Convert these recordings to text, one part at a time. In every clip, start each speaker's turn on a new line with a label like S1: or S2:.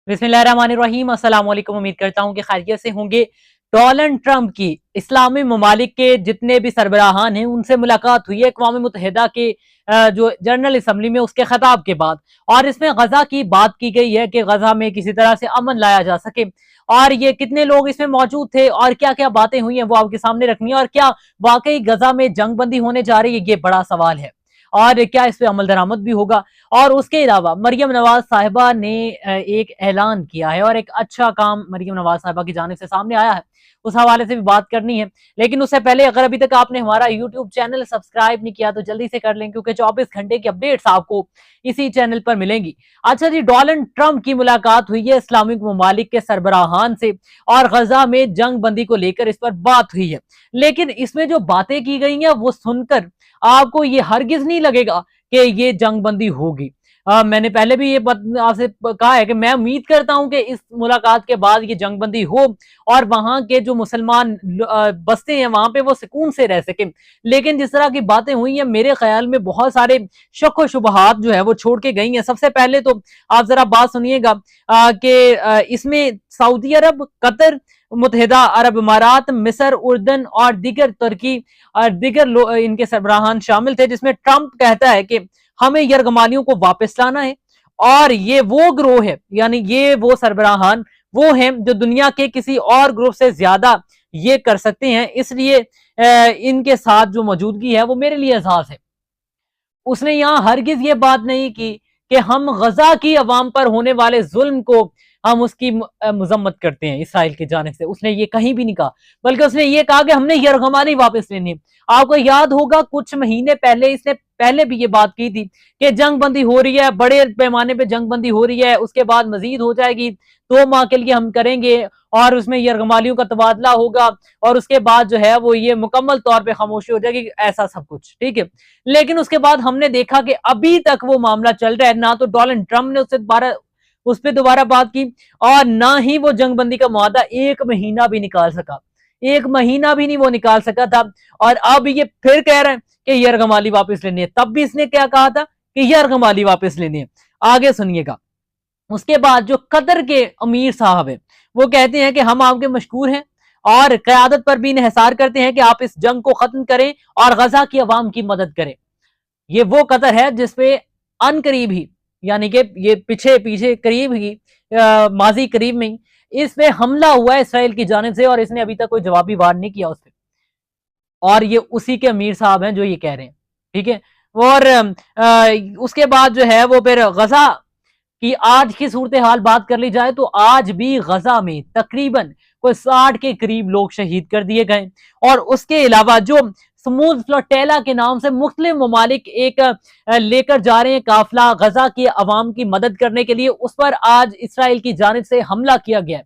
S1: बिस्मिल्लाहिर्रहमानिर्रहीम, अस्सलाम वालेकुम। उम्मीद करता हूँ कि खैरियत से होंगे। डोनाल्ड ट्रंप की इस्लामी ममालिक के जितने भी सरबराहान हैं उनसे मुलाकात हुई है अक़वाम मुत्तहिदा के जो जनरल असम्बली में उसके खिताब के बाद, और इसमें गजा की बात की गई है कि गजा में किसी तरह से अमन लाया जा सके। और ये कितने लोग इसमें मौजूद थे और क्या क्या बातें हुई हैं वो आपके सामने रखनी है, और क्या वाकई गजा में जंग बंदी होने जा रही है, ये बड़ा सवाल है। और क्या इस पे अमल दरामद भी होगा। और उसके अलावा मरियम नवाज साहिबा ने एक ऐलान किया है और एक अच्छा काम मरियम नवाज साहिबा की जानिब से सामने आया है, उस हवाले से भी बात करनी है। लेकिन उससे पहले अगर अभी तक आपने हमारा यूट्यूब चैनल सब्सक्राइब नहीं किया तो जल्दी से कर लें, क्योंकि 24 घंटे की अपडेट्स आपको इसी चैनल पर मिलेंगी। अच्छा जी, डोनाल्ड ट्रंप की मुलाकात हुई है इस्लामिक ममालिक के सरबराहान से और गजा में जंग बंदी को लेकर इस पर बात हुई है। लेकिन इसमें जो बातें की गई हैं वो सुनकर आपको ये हरगिज नहीं लगेगा कि ये जंग बंदी होगी। मैंने पहले भी ये आपसे कहा है कि मैं उम्मीद करता हूं कि इस मुलाकात के बाद ये जंग बंदी हो और वहां के जो मुसलमान बसते हैं वहां पे वो सुकून से रह सके। लेकिन जिस तरह की बातें हुई हैं मेरे ख्याल में बहुत सारे शक व शुबहात जो है वो छोड़ के गई हैं। सबसे पहले तो आप जरा बात सुनिएगा कि इसमें सऊदी अरब, कतर, मुत्तहिदा अरब इमारात, मिस्र, उर्दन और दीगर तुर्की और दीगर इनके सरबराहान शामिल थे, जिसमें ट्रंप कहता है कि हमें यरगमालियों को वापस लाना है। और ये वो ग्रोह है, यानी ये वो सरबराहान वो हैं जो दुनिया के किसी और ग्रुप से ज्यादा ये कर सकते हैं, इसलिए इनके साथ जो मौजूदगी है वो मेरे लिए एजाज है। उसने यहां हरगिज ये बात नहीं की कि हम गजा की अवाम पर होने वाले जुल्म को हम उसकी मजम्मत करते हैं इसराइल की जानिब से, उसने ये कहीं भी नहीं कहा। बल्कि उसने ये कहा कि हमने यरगमाली वापस लेनी है। आपको याद होगा कुछ महीने पहले इसने पहले भी ये बात की थी कि जंग बंदी हो रही है, बड़े पैमाने पे जंग बंदी हो रही है, उसके बाद मजीद हो जाएगी, 2 माह के लिए हम करेंगे और उसमें यरगमालियों का तबादला होगा और उसके बाद जो है वो ये मुकम्मल तौर पर खामोशी हो जाएगी, ऐसा सब कुछ ठीक है। लेकिन उसके बाद हमने देखा कि अभी तक वो मामला चल रहा है। ना तो डोनाल्ड ट्रंप ने उस पर दोबारा बात की और ना ही वो जंगबंदी का मुआहदा 1 महीना भी निकाल सका, 1 महीना भी नहीं वो निकाल सका था। और अब ये फिर कह रहे हैं कि यरगमाली वापस लेनी है। तब भी इसने क्या कहा था कि यरगमाली वापस लेनी है। आगे सुनिएगा। उसके बाद जो कतर के अमीर साहब है वो कहते हैं कि हम आपके मशकूर हैं और क़यादत पर भी इन्हिसार करते हैं कि आप इस जंग को खत्म करें और गजा की अवाम की मदद करें। ये वो कतर है जिसपे अन करीब ही, यानी कि ये पीछे पीछे करीब ही माजी करीब में ही इस पे हमला हुआ है इसराइल की जानिब से, और इसने अभी तक कोई जवाबी वार नहीं किया उस पर। और ये उसी के अमीर साहब हैं जो ये कह रहे हैं, ठीक है। और उसके बाद जो है वो फिर गजा कि आज की सूरत हाल बात कर ली जाए तो आज भी गजा में तकरीबन कोई 60 के करीब लोग शहीद कर दिए गए। और उसके अलावा जो स्मूथ फ्लोटेला के नाम से मुख्तलिफ ममालिक एक लेकर जा रहे हैं काफिला गजा की अवाम की मदद करने के लिए, उस पर आज इसराइल की जानिब से हमला किया गया।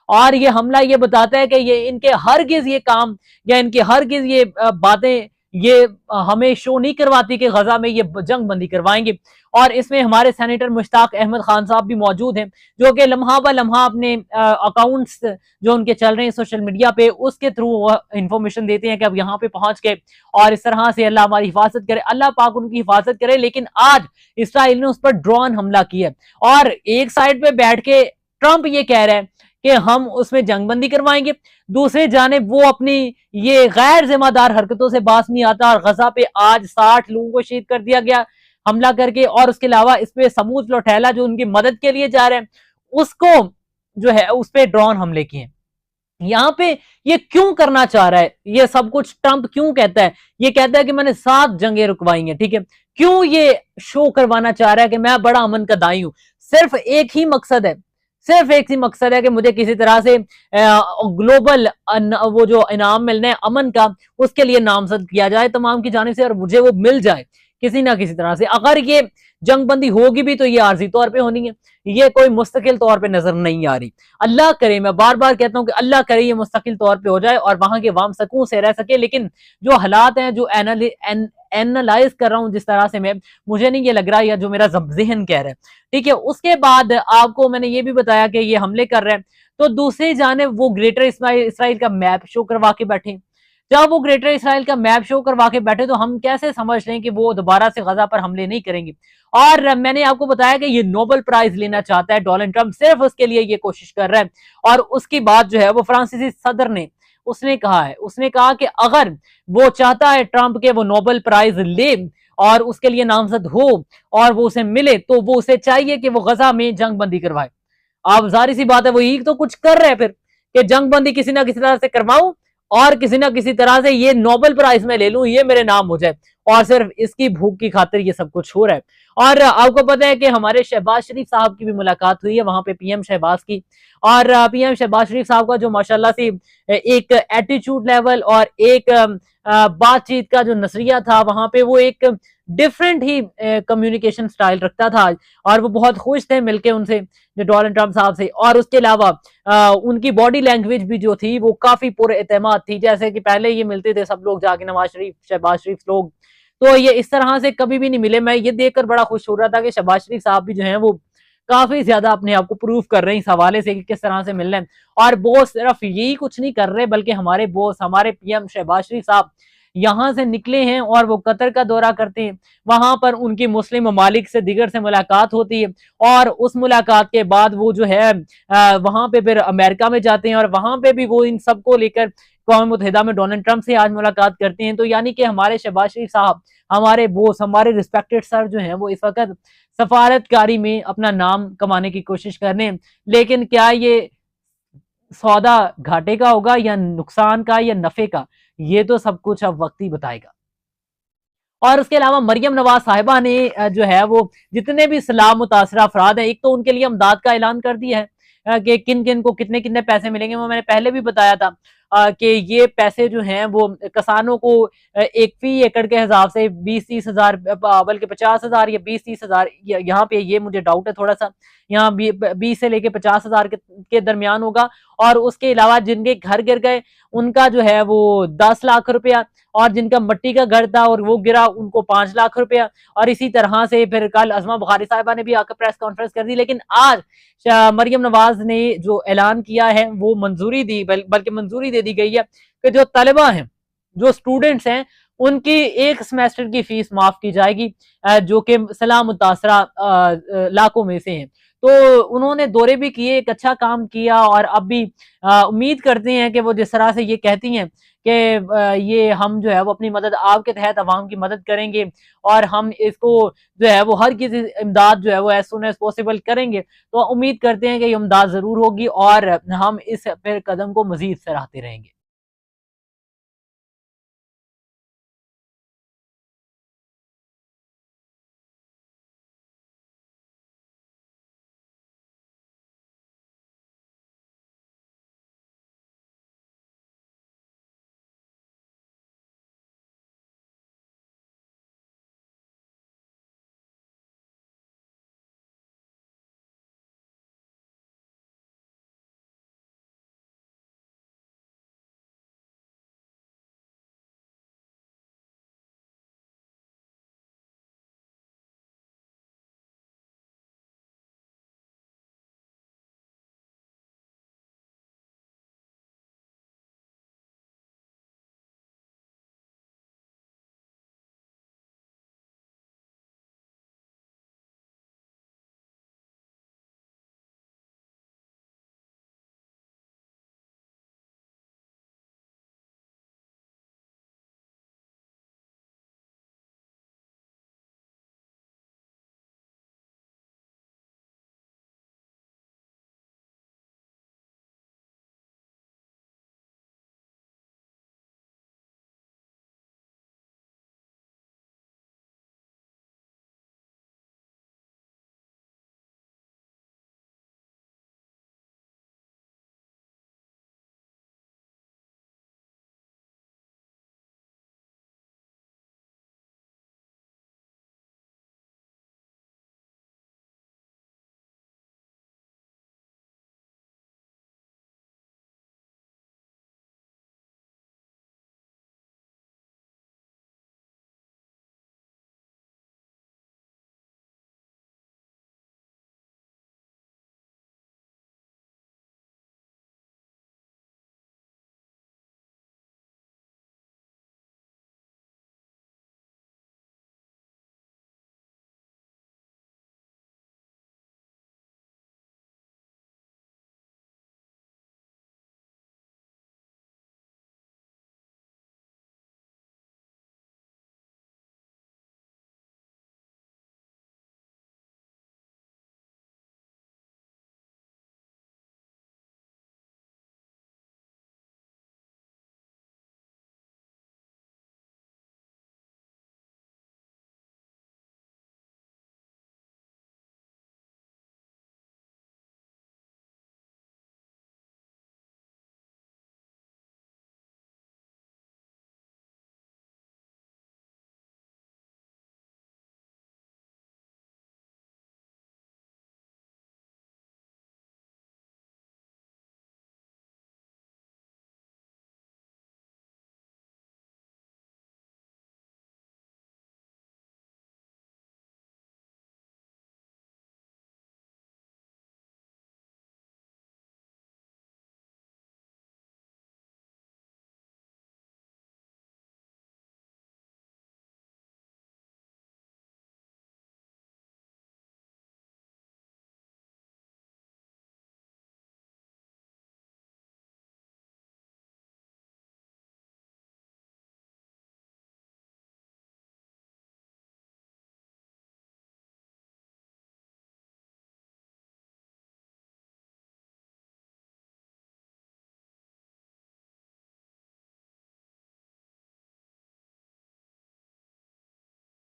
S1: और ये हमला ये बताता है कि ये इनके हरगिज ये काम या इनके हरगिज ये बातें ये हमें शो नहीं करवाती कि गजा में ये जंग बंदी करवाएंगे। और इसमें हमारे सेनेटर मुश्ताक अहमद खान साहब भी मौजूद हैं जो कि लम्हा ब लम्हा अपने अकाउंट्स जो उनके चल रहे हैं सोशल मीडिया पे उसके थ्रू इंफॉर्मेशन देते हैं कि अब यहाँ पे पहुंच के और इस तरह से अल्लाह हमारी हिफाजत करे, अल्लाह पाक उनकी हिफाजत करे। लेकिन आज इसराइल ने उस पर ड्रोन हमला किया और एक साइड पे बैठ के ट्रंप ये कह रहा है कि हम उसमें जंगबंदी करवाएंगे, दूसरे जानिब वो अपनी ये गैर जिम्मेदार हरकतों से बाज नहीं आता और गजा पे आज 60 लोगों को शहीद कर दिया गया हमला करके। और उसके अलावा इस पे समूद लोठैला जो उनकी मदद के लिए जा रहे हैं उसको जो है उस पे ड्रोन हमले किए। यहाँ पे ये क्यों करना चाह रहा है, ये सब कुछ ट्रंप क्यों कहता है? ये कहता है कि मैंने 7 जंगें रुकवाई हैं, ठीक है। क्यों ये शो करवाना चाह रहा है कि मैं बड़ा अमन का दाई हूं? सिर्फ एक ही मकसद है, सिर्फ एक ही मकसद है कि मुझे किसी तरह से ग्लोबल वो जो इनाम मिलना है अमन का, उसके लिए नामजद किया जाए तमाम की जानिब से और मुझे वो मिल जाए किसी ना किसी तरह से। अगर ये जंगबंदी होगी भी तो ये आर्जी तौर पे होनी है, ये कोई मुस्तकिल तौर पे नजर नहीं आ रही। अल्लाह करे, मैं बार बार कहता हूं कि अल्लाह करे ये मुस्तकिल तौर पे हो जाए और वहां के अवाम सुकून से रह सके। लेकिन जो हालात हैं, जो एनालाइज कर रहा हूं जिस तरह से मैं, मुझे नहीं ये लग रहा या जो मेरा जहन कह रहा है, ठीक है। उसके बाद आपको मैंने ये भी बताया कि ये हमले कर रहे हैं, तो दूसरी जानिब वो ग्रेटर इसराइल का मैप शो करवा के बैठे जब वो ग्रेटर इसराइल का मैप शो करवा के बैठे, तो हम कैसे समझ लें कि वो दोबारा से गजा पर हमले नहीं करेंगे। और मैंने आपको बताया कि ये नोबेल प्राइज लेना चाहता है डोनाल्ड ट्रंप, सिर्फ उसके लिए ये कोशिश कर रहा है। और उसकी बात जो है वो फ्रांसीसी सदर ने उसने कहा है, उसने कहा कि अगर वो चाहता है ट्रंप के वो नोबेल प्राइज ले और उसके लिए नामजद हो और वो उसे मिले, तो वो उसे चाहिए कि वो गजा में जंग बंदी करवाए। अब जारी सी बात है वो यही तो कुछ कर रहे हैं फिर, कि जंग बंदी किसी ना किसी तरह से करवाऊं और किसी ना किसी तरह से ये नोबेल प्राइज में ले लूं, ये मेरे नाम हो जाए। और सिर्फ इसकी भूख की खातिर ये सब कुछ हो रहा है। और आपको पता है कि हमारे शहबाज शरीफ साहब की भी मुलाकात हुई है वहां पे पीएम शहबाज की। और पीएम शहबाज शरीफ साहब का जो माशाल्लाह से एक एटीट्यूड लेवल और एक बातचीत का जो नजरिया था वहां पे, वो एक डिफरेंट ही कम्युनिकेशन स्टाइल रखता था। और वो बहुत खुश थे मिलके उनसे, जो डोनाल्ड ट्रंप साहब से। और उसके अलावा उनकी बॉडी लैंग्वेज भी जो थी वो काफी पुर एतमाद थी, जैसे कि पहले ये मिलते थे सब लोग जाके, नवाज शरीफ, शहबाज शरीफ लोग, तो ये इस तरह से कभी भी नहीं मिले। मैं ये देखकर बड़ा खुश हो रहा था कि शहबाज शरीफ साहब भी जो है वो काफी ज्यादा अपने आप को प्रूव कर रहे हैं इस हवाले से कि किस तरह से मिल रहे हैं। और बॉस सिर्फ यही कुछ नहीं कर रहे, बल्कि हमारे बॉस, हमारे पीएम शहबाज शरीफ साहब यहाँ से निकले हैं और वो कतर का दौरा करते हैं। वहां पर उनकी मुस्लिम ममालिक से, दिगर से मुलाकात होती है। और उस मुलाकात के बाद वो जो है वहां पे फिर अमेरिका में जाते हैं और वहां पे भी वो इन सबको लेकर अक़वाम मुत्तहिदा में डोनाल्ड ट्रंप से आज मुलाकात करते हैं। तो यानी कि हमारे शहबाज शरीफ साहब, हमारे बोस, हमारे रिस्पेक्टेड सर जो है वो इस वक्त सफारतकारी में अपना नाम कमाने की कोशिश कर रहे हैं। लेकिन क्या ये सौदा घाटे का होगा या नुकसान का या नफे का, ये तो सब कुछ अब वक्त ही बताएगा। और उसके अलावा मरियम नवाज साहिबा ने जो है वो जितने भी सलाम मुतासरा अफराद हैं, एक तो उनके लिए इमदाद का ऐलान कर दिया है कि किन किन को कितने कितने पैसे मिलेंगे। वो मैंने पहले भी बताया था कि ये पैसे जो हैं वो किसानों को एक फी एकड़ के हिसाब से 20-30 हजार, बल्कि 50,000 या 20-30 हजार, यहाँ पे ये मुझे डाउट है थोड़ा सा, यहाँ 20 से लेके 50,000 के दरमियान होगा। और उसके अलावा जिनके घर गिर गए उनका जो है वो 10 लाख रुपया, और जिनका मिट्टी का घर था और वो गिरा उनको 5 लाख रुपया। और इसी तरह से फिर कल अज़मा बुखारी साहिबा ने भी आकर प्रेस कॉन्फ्रेंस कर दी। लेकिन आज मरियम नवाज ने जो ऐलान किया है वो मंजूरी दी, बल्कि मंजूरी दे दी गई है कि जो तलबा हैं, जो स्टूडेंट्स हैं, उनकी एक सेमेस्टर की फीस माफ की जाएगी, जो कि सलाम मुतासरा इलाकों में से हैं। तो उन्होंने दौरे भी किए, एक अच्छा काम किया। और अब भी उम्मीद करते हैं कि वो जिस तरह से ये कहती हैं कि ये हम जो है वो अपनी मदद आपके तहत अवाम की मदद करेंगे और हम इसको जो है वो हर किसी इमदाद जो है वो एज सुन एज पॉसिबल करेंगे, तो उम्मीद करते हैं कि ये इमदाद जरूर होगी और हम इस फिर कदम को मजीद सराहते रहेंगे।